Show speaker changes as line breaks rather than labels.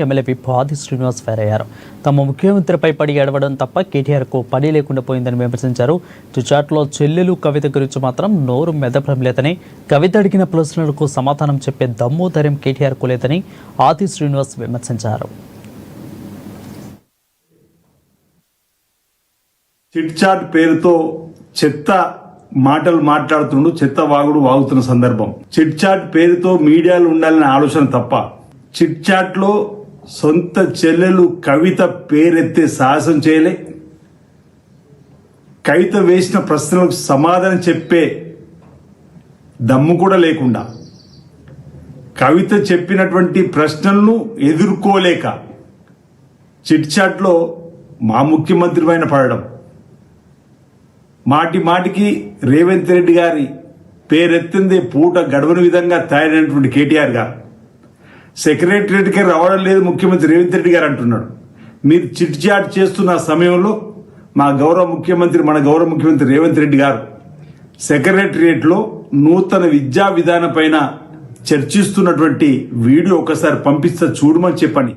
MLA whip ఆది Srinivas fire అయ్యారు. తమ ముఖ్యమంత్రిపై పడి ఏడవడం తప్ప కేటీఆర్కు పని లేకుండా పోయిందని విమర్శించారు. చుచాట్లో చెల్లెలు కవిత గురించి మాత్రం నోరు మెదపడం లేదని, కవిత అడిగిన ప్రశ్నలకు సమాధానం చెప్పే దమ్ము ధైర్యం కేటీఆర్కు లేదని ఆది శ్రీనివాస్ విమర్శించారు.
చిట్ చాట్ పేరుతో చెత్త మాటలు మాట్లాడుతుండు, చెత్త వాగుడు వాగుతున్న సందర్భం. చిట్ చాట్ పేరుతో మీడియాలో ఉండాలనే ఆలోచన తప్ప, చిట్ చాట్ లో సొంత చెల్లెలు కవిత పేరెత్తే సాహసం చేయలే, కవిత వేసిన ప్రశ్నలకు సమాధానం చెప్పే దమ్ము కూడా లేకుండా, కవిత చెప్పినటువంటి ప్రశ్నలను ఎదుర్కోలేక చిట్ చాట్ లో మా ముఖ్యమంత్రి పైన పడడం, మాటి మాటికి రేవంత్ రెడ్డి గారి పేరెత్తింది పూట గడవని విధంగా తయారైనటువంటి కేటీఆర్ గారు సెక్రటరియట్కి రావడం లేదు ముఖ్యమంత్రి రేవంత్ రెడ్డి గారు అంటున్నాడు. మీరు చిట్ చాట్ చేస్తున్న సమయంలో మన గౌరవ ముఖ్యమంత్రి రేవంత్ రెడ్డి గారు సెక్రటరియట్లో నూతన విద్యా విధానం పైన చర్చిస్తున్నటువంటి వీడియో ఒకసారి పంపిస్తా చూడమని చెప్పండి.